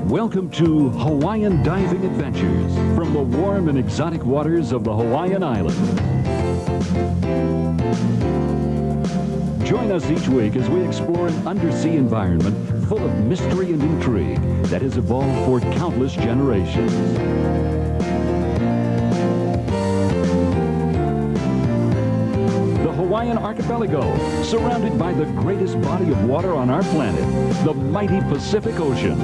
Welcome to Hawaiian Diving Adventures from the warm and exotic waters of the Hawaiian Islands. Join us each week as we explore an undersea environment full of mystery and intrigue that has evolved for countless generations. The Hawaiian archipelago, surrounded by the greatest body of water on our planet, the mighty Pacific Ocean.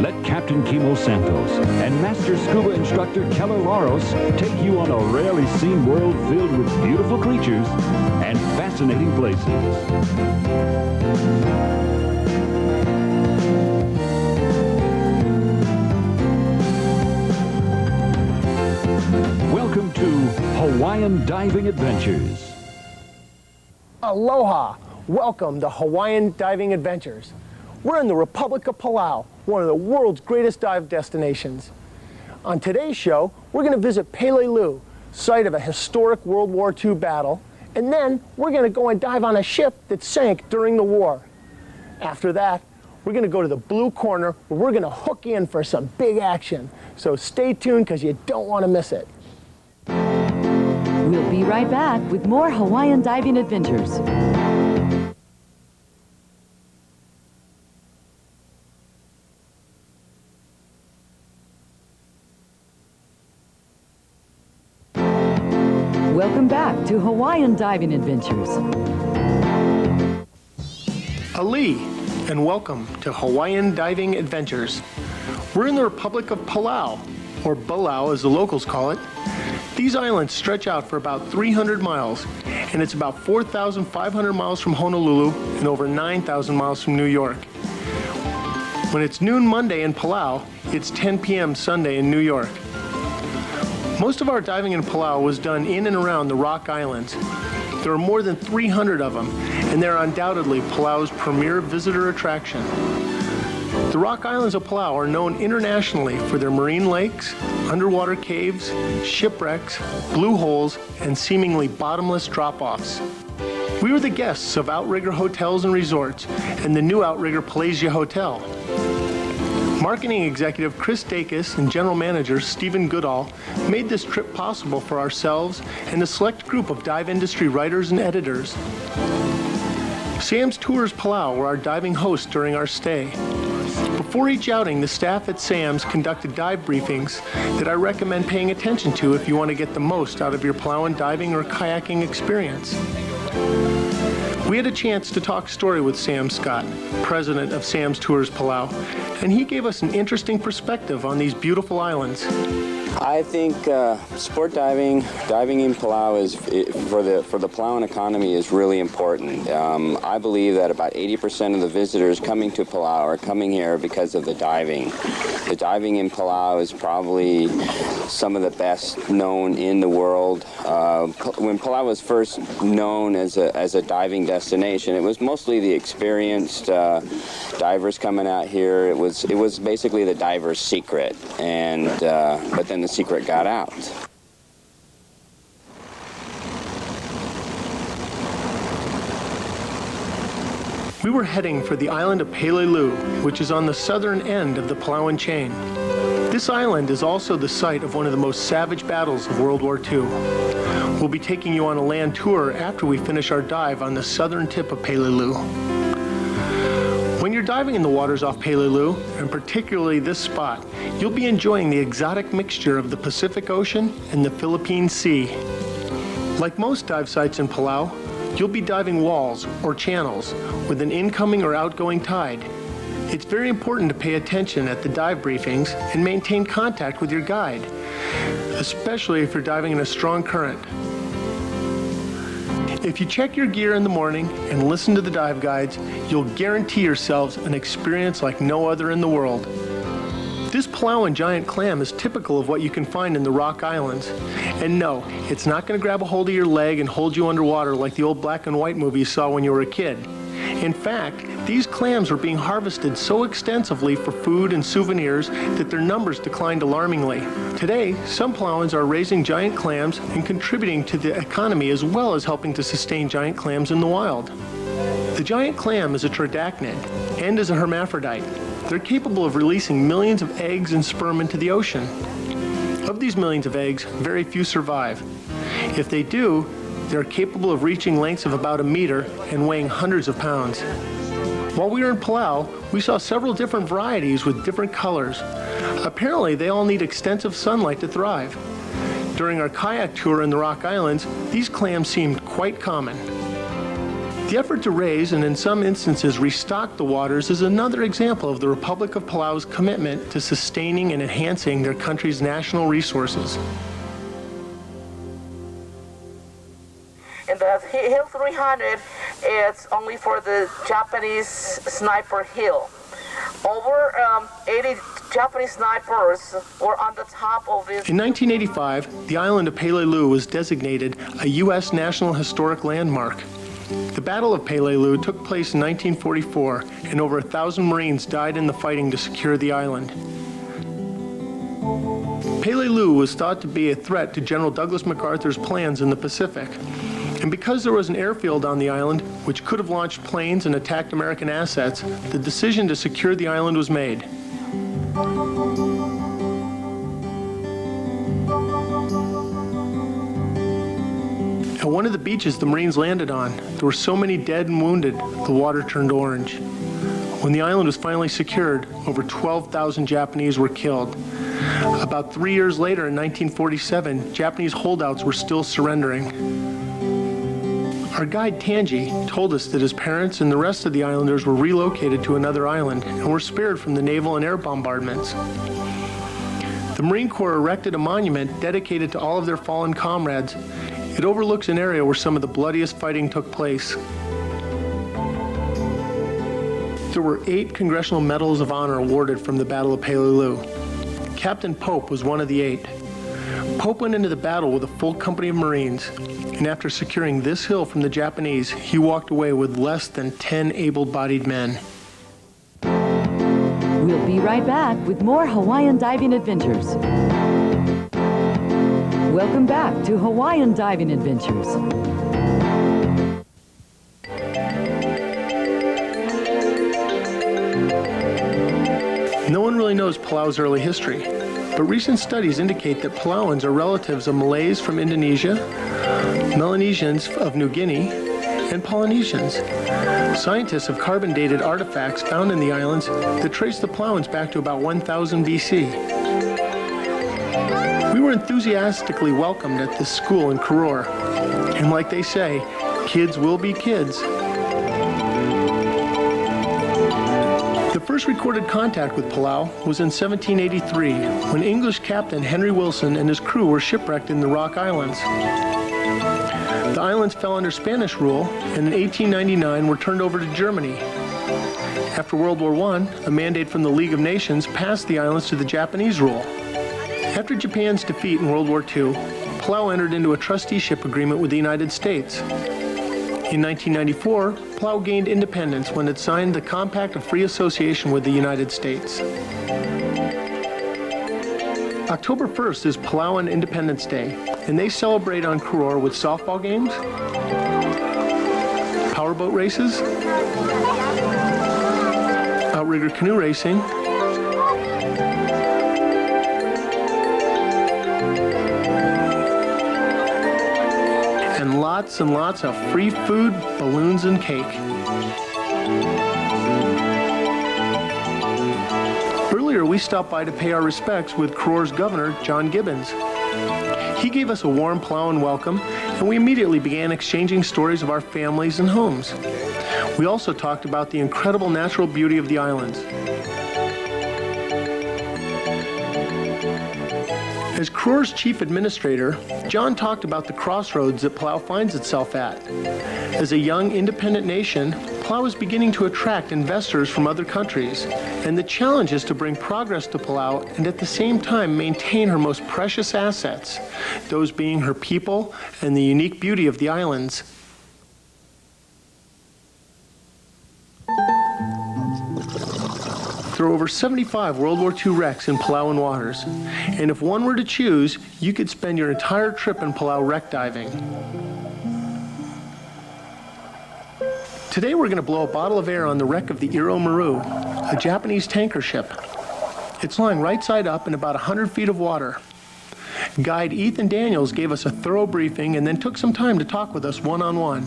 Let Captain Kimo Santos and Master Scuba Instructor Keller Laros take you on a rarely seen world filled with beautiful creatures and fascinating places. Welcome to Hawaiian Diving Adventures. Aloha! Welcome to Hawaiian Diving Adventures. We're in the Republic of Palau, one of the world's greatest dive destinations. On today's show, we're going to visit Palau, site of a historic World War II battle, and then we're going to go and dive on a ship that sank during the war. After that, we're going to go to the Blue Corner, where we're going to hook in for some big action. So stay tuned, because you don't want to miss it. We'll be right back with more Hawaiian Diving Adventures. Welcome back to Hawaiian Diving Adventures. Ali, and welcome to Hawaiian Diving Adventures. We're in the Republic of Palau, or Palau as the locals call it. These islands stretch out for about 300 miles, and it's about 4,500 miles from Honolulu and over 9,000 miles from New York. When it's noon Monday in Palau, it's 10 p.m. Sunday in New York. Most of our diving in Palau was done in and around the Rock Islands. There are more than 300 of them, and they're undoubtedly Palau's premier visitor attraction. The Rock Islands of Palau are known internationally for their marine lakes, underwater caves, shipwrecks, blue holes, and seemingly bottomless drop-offs. We were the guests of Outrigger Hotels and Resorts and the new Outrigger Palasia Hotel. Marketing executive Chris Dacus and general manager Stephen Goodall made this trip possible for ourselves and a select group of dive industry writers and editors. Sam's Tours Palau were our diving hosts during our stay. Before each outing, the staff at Sam's conducted dive briefings that I recommend paying attention to if you want to get the most out of your Palauan diving or kayaking experience. We had a chance to talk story with Sam Scott, president of Sam's Tours Palau, and he gave us an interesting perspective on these beautiful islands. I think sport diving in Palau is for the Palauan economy is really important. I believe that about 80% of the visitors coming to Palau are coming here because of the diving. The diving in Palau is probably some of the best known in the world. When Palau was first known as a diving destination, it was mostly the experienced divers coming out here. It was basically the diver's secret, and but then the secret got out. We were heading for the island of Palau, which is on the southern end of the Palauan chain. This island is also the site of one of the most savage battles of World War II. We'll be taking you on a land tour after we finish our dive on the southern tip of Palau. When you're diving in the waters off Palau, and particularly this spot, you'll be enjoying the exotic mixture of the Pacific Ocean and the Philippine Sea. Like most dive sites in Palau, you'll be diving walls or channels with an incoming or outgoing tide. It's very important to pay attention at the dive briefings and maintain contact with your guide, especially if you're diving in a strong current. If you check your gear in the morning and listen to the dive guides, you'll guarantee yourselves an experience like no other in the world. This Palauan giant clam is typical of what you can find in the Rock Islands. And no, it's not going to grab a hold of your leg and hold you underwater like the old black and white movie you saw when you were a kid. In fact, these clams were being harvested so extensively for food and souvenirs that their numbers declined alarmingly. Today, some Palauans are raising giant clams and contributing to the economy as well as helping to sustain giant clams in the wild. The giant clam is a tridacnid and is a hermaphrodite. They're capable of releasing millions of eggs and sperm into the ocean. Of these millions of eggs, very few survive. If they do, they're capable of reaching lengths of about a meter and weighing hundreds of pounds. While we were in Palau, we saw several different varieties with different colors. Apparently, they all need extensive sunlight to thrive. During our kayak tour in the Rock Islands, these clams seemed quite common. The effort to raise and in some instances restock the waters is another example of the Republic of Palau's commitment to sustaining and enhancing their country's national resources. And the Hill 300 is only for the Japanese sniper hill. Over 80 Japanese snipers were on the top of this. In 1985, the island of Palau was designated a U.S. National Historic Landmark. The Battle of Palau took place in 1944, and over 1,000 Marines died in the fighting to secure the island. Palau was thought to be a threat to General Douglas MacArthur's plans in the Pacific. And because there was an airfield on the island, which could have launched planes and attacked American assets, the decision to secure the island was made. At one of the beaches the Marines landed on, there were so many dead and wounded, the water turned orange. When the island was finally secured, over 12,000 Japanese were killed. About 3 years later, in 1947, Japanese holdouts were still surrendering. Our guide Tanji told us that his parents and the rest of the islanders were relocated to another island and were spared from the naval and air bombardments. The Marine Corps erected a monument dedicated to all of their fallen comrades. It overlooks an area where some of the bloodiest fighting took place. There were 8 Congressional Medals of Honor awarded from the Battle of Palau. Captain Pope was one of the 8. Pope went into the battle with a full company of Marines, and after securing this hill from the Japanese, he walked away with less than 10 able-bodied men. We'll be right back with more Hawaiian diving adventures. Welcome back to Hawaiian Diving Adventures. No one really knows Palau's early history, but recent studies indicate that Palauans are relatives of Malays from Indonesia, Melanesians of New Guinea, and Polynesians. Scientists have carbon-dated artifacts found in the islands that trace the Palauans back to about 1000 BC. We were enthusiastically welcomed at this school in Koror, and like they say, kids will be kids. The first recorded contact with Palau was in 1783, when English Captain Henry Wilson and his crew were shipwrecked in the Rock Islands. The islands fell under Spanish rule, and in 1899 were turned over to Germany. After World War I, a mandate from the League of Nations passed the islands to the Japanese rule. After Japan's defeat in World War II, Palau entered into a trusteeship agreement with the United States. In 1994, Palau gained independence when it signed the Compact of Free Association with the United States. October 1st is Palauan Independence Day, and they celebrate on Koror with softball games, powerboat races, outrigger canoe racing, and lots of free food, balloons, and cake. Earlier, we stopped by to pay our respects with Koror's governor, John Gibbons. He gave us a warm Palauan welcome, and we immediately began exchanging stories of our families and homes. We also talked about the incredible natural beauty of the islands. As Koror's chief administrator, John talked about the crossroads that Palau finds itself at. As a young, independent nation, Palau is beginning to attract investors from other countries, and the challenge is to bring progress to Palau and at the same time maintain her most precious assets, those being her people and the unique beauty of the islands. There are over 75 World War II wrecks in Palauan waters, and if one were to choose, you could spend your entire trip in Palau wreck diving. Today we're going to blow a bottle of air on the wreck of the Iro Maru, a Japanese tanker ship. It's lying right side up in about 100 feet of water. Guide Ethan Daniels gave us a thorough briefing and then took some time to talk with us one-on-one.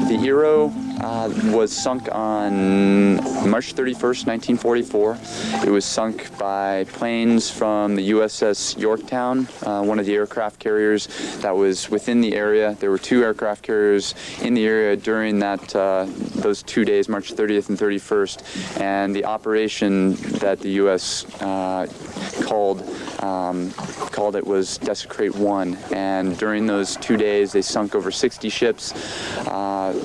The Iro was sunk on March 31st, 1944. It was sunk by planes from the USS Yorktown, one of the aircraft carriers that was within the area. There were 2 aircraft carriers in the area during those 2 days, March 30th and 31st, and the operation that the U.S. called it was Desecrate 1, and during those 2 days they sunk over 60 ships.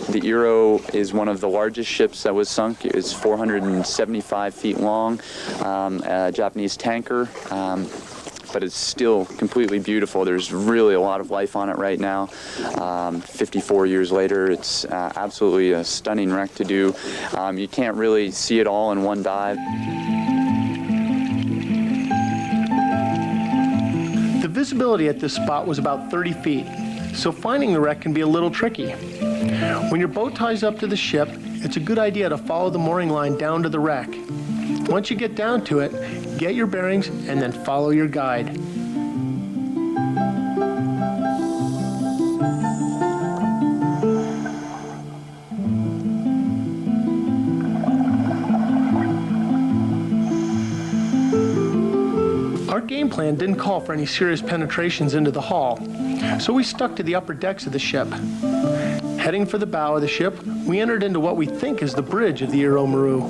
The Iro is one of the largest ships that was sunk. It was 475 feet long, a Japanese tanker, but it's still completely beautiful. There's really a lot of life on it right now. 54 years later, it's absolutely a stunning wreck to do. You can't really see it all in one dive. The visibility at this spot was about 30 feet, so finding the wreck can be a little tricky. When your boat ties up to the ship, it's a good idea to follow the mooring line down to the wreck. Once you get down to it, get your bearings and then follow your guide. Our game plan didn't call for any serious penetrations into the hull, so we stuck to the upper decks of the ship. Heading for the bow of the ship, we entered into what we think is the bridge of the Iro Maru.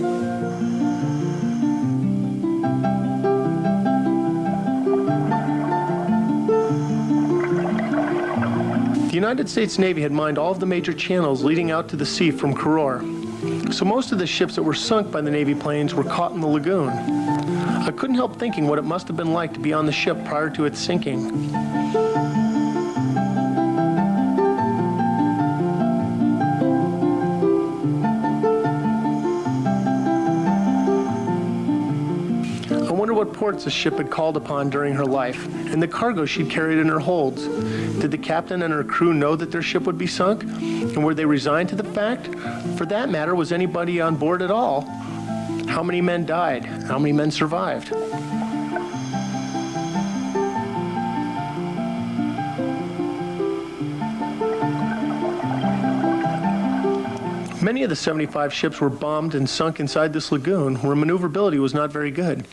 The United States Navy had mined all of the major channels leading out to the sea from Koror, so most of the ships that were sunk by the Navy planes were caught in the lagoon. I couldn't help thinking what it must have been like to be on the ship prior to its sinking. I wonder what ports the ship had called upon during her life, and the cargo she'd carried in her holds. Did the captain and her crew know that their ship would be sunk? And were they resigned to the fact? For that matter, was anybody on board at all? How many men died? How many men survived? Many of the 75 ships were bombed and sunk inside this lagoon where maneuverability was not very good.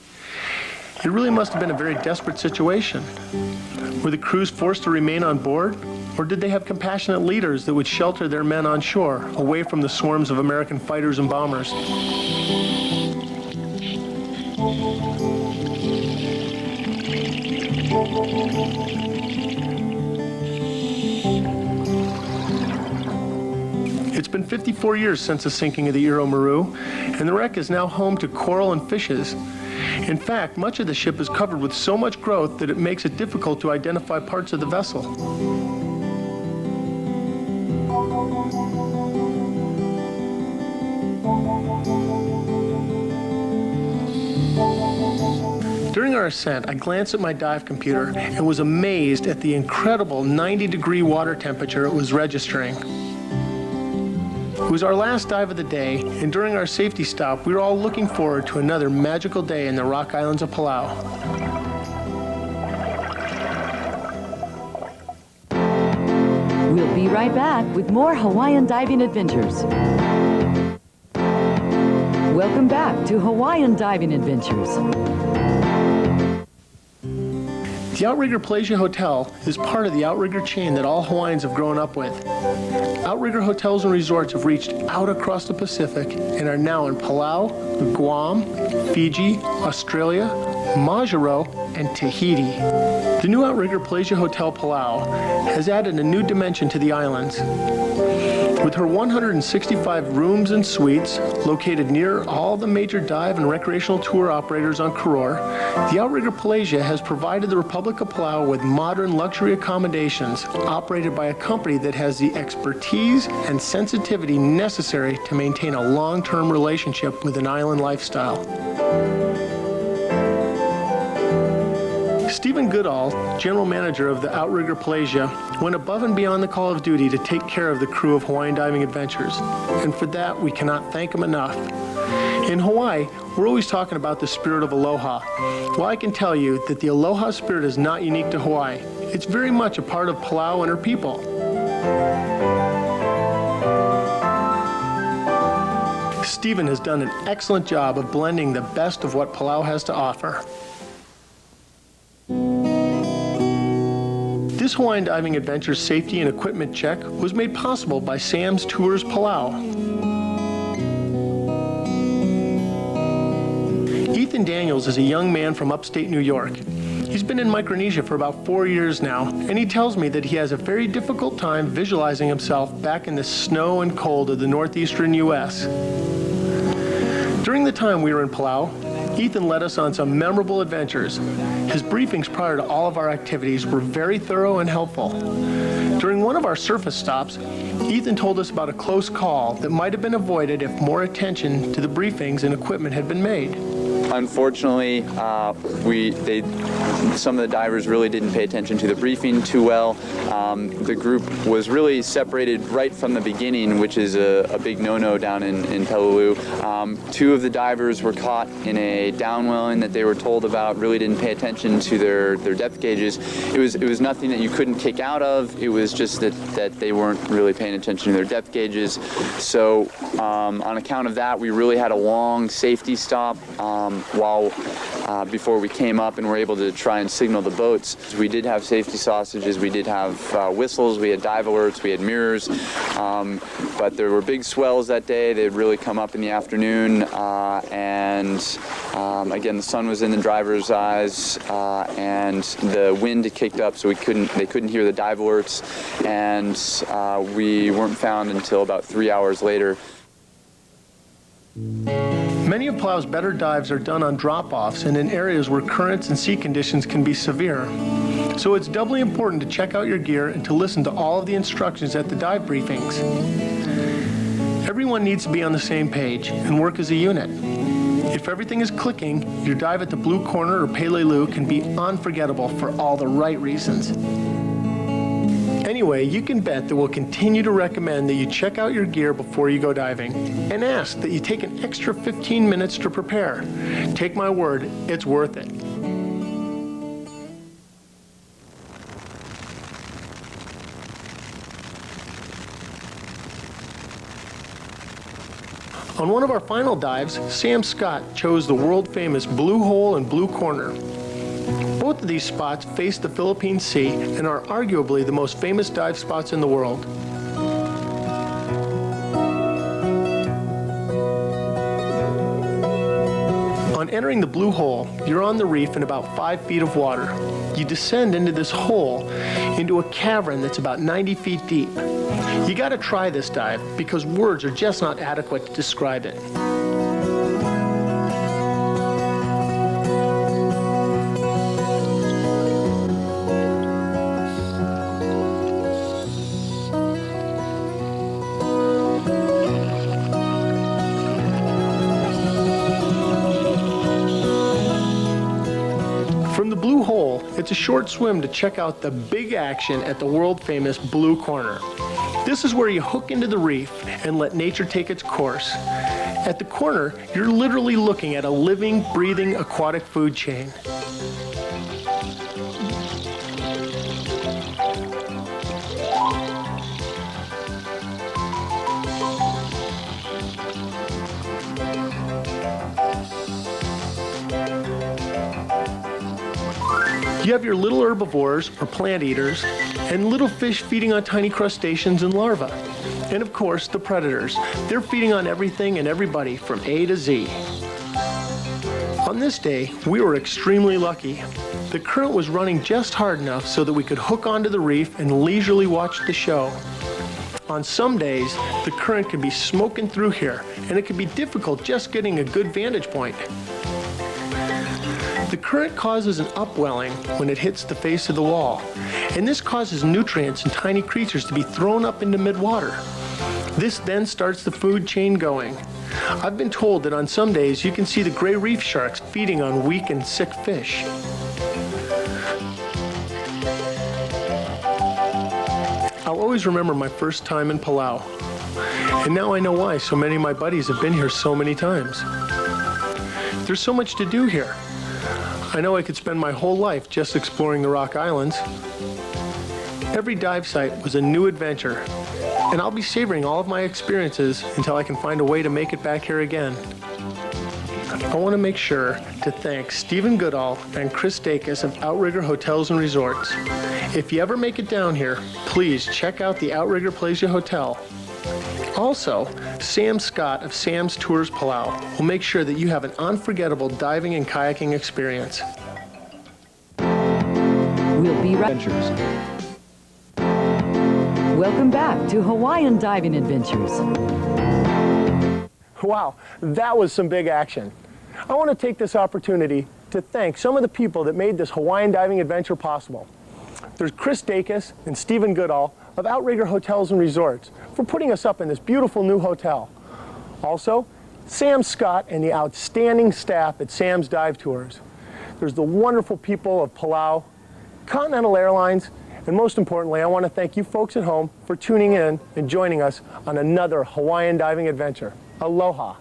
It really must have been a very desperate situation. Were the crews forced to remain on board, or did they have compassionate leaders that would shelter their men on shore, away from the swarms of American fighters and bombers? It's been 54 years since the sinking of the Iro Maru, and the wreck is now home to coral and fishes. In fact, much of the ship is covered with so much growth that it makes it difficult to identify parts of the vessel. During our ascent, I glanced at my dive computer and was amazed at the incredible 90-degree water temperature it was registering. It was our last dive of the day, and during our safety stop, we were all looking forward to another magical day in the Rock Islands of Palau. We'll be right back with more Hawaiian diving adventures. Welcome back to Hawaiian Diving Adventures. The Outrigger Palasia Hotel is part of the Outrigger chain that all Hawaiians have grown up with. Outrigger hotels and resorts have reached out across the Pacific and are now in Palau, Guam, Fiji, Australia, Majuro, and Tahiti. The new Outrigger Palasia Hotel Palau has added a new dimension to the islands. With her 165 rooms and suites located near all the major dive and recreational tour operators on Koror, the Outrigger Palasia has provided the Republic of Palau with modern luxury accommodations operated by a company that has the expertise and sensitivity necessary to maintain a long-term relationship with an island lifestyle. Stephen Goodall, general manager of the Outrigger Palasia, went above and beyond the call of duty to take care of the crew of Hawaiian Diving Adventures, and for that we cannot thank him enough. In Hawaii, we're always talking about the spirit of aloha. Well, I can tell you that the aloha spirit is not unique to Hawaii. It's very much a part of Palau and her people. Stephen has done an excellent job of blending the best of what Palau has to offer. This Hawaiian Diving Adventure safety and equipment check was made possible by Sam's Tours Palau. Ethan Daniels is a young man from upstate New York. He's been in Micronesia for about 4 years now, and he tells me that he has a very difficult time visualizing himself back in the snow and cold of the northeastern U.S. During the time we were in Palau, Ethan led us on some memorable adventures. His briefings prior to all of our activities were very thorough and helpful. During one of our surface stops, Ethan told us about a close call that might have been avoided if more attention to the briefings and equipment had been made. Unfortunately, some of the divers really didn't pay attention to the briefing too well. The group was really separated right from the beginning, which is a big no-no down in Palau. Two of the divers were caught in a downwelling that they were told about, really didn't pay attention to their depth gauges. It was nothing that you couldn't kick out of. It was just that they weren't really paying attention to their depth gauges. So on account of that, we really had a long safety stop before we came up and were able to try and signal the boats. We did have safety sausages, we did have whistles, we had dive alerts, we had mirrors, but there were big swells that day. They had really come up in the afternoon, and again, the sun was in the driver's eyes, and the wind had kicked up, so they couldn't hear the dive alerts, and we weren't found until about 3 hours later. Many of Palau's better dives are done on drop-offs and in areas where currents and sea conditions can be severe. So it's doubly important to check out your gear and to listen to all of the instructions at the dive briefings. Everyone needs to be on the same page and work as a unit. If everything is clicking, your dive at the Blue Corner or Peleliu can be unforgettable for all the right reasons. Anyway, you can bet that we'll continue to recommend that you check out your gear before you go diving, and ask that you take an extra 15 minutes to prepare. Take my word, it's worth it. On one of our final dives, Sam Scott chose the world-famous Blue Hole and Blue Corner. Both of these spots face the Philippine Sea and are arguably the most famous dive spots in the world. On entering the Blue Hole, you're on the reef in about 5 feet of water. You descend into this hole, into a cavern that's about 90 feet deep. You gotta try this dive because words are just not adequate to describe it. From the Blue Hole, it's a short swim to check out the big action at the world-famous Blue Corner. This is where you hook into the reef and let nature take its course. At the corner, you're literally looking at a living, breathing aquatic food chain. You have your little herbivores, or plant eaters, and little fish feeding on tiny crustaceans and larvae. And of course, the predators. They're feeding on everything and everybody from A to Z. On this day, we were extremely lucky. The current was running just hard enough so that we could hook onto the reef and leisurely watch the show. On some days, the current can be smoking through here, and it can be difficult just getting a good vantage point. The current causes an upwelling when it hits the face of the wall, and this causes nutrients and tiny creatures to be thrown up into midwater. This then starts the food chain going. I've been told that on some days you can see the gray reef sharks feeding on weak and sick fish. always remember my first time in Palau. And now I know why so many of my buddies have been here so many times. There's so much to do here. I know I could spend my whole life just exploring the Rock Islands. Every dive site was a new adventure, and I'll be savoring all of my experiences until I can find a way to make it back here again. I want to make sure to thank Stephen Goodall and Chris Dacus of Outrigger Hotels and Resorts. If you ever make it down here, please check out the Outrigger Plaza Hotel. Also, Sam Scott of Sam's Tours Palau will make sure that you have an unforgettable diving and kayaking experience. We'll be right. Adventures. Welcome back to Hawaiian Diving Adventures. Wow, that was some big action. I want to take this opportunity to thank some of the people that made this Hawaiian diving adventure possible. There's Chris Dacus and Stephen Goodall of Outrigger Hotels and Resorts for putting us up in this beautiful new hotel. Also, Sam Scott and the outstanding staff at Sam's Dive Tours. There's the wonderful people of Palau, Continental Airlines, and most importantly, I want to thank you folks at home for tuning in and joining us on another Hawaiian diving adventure. Aloha.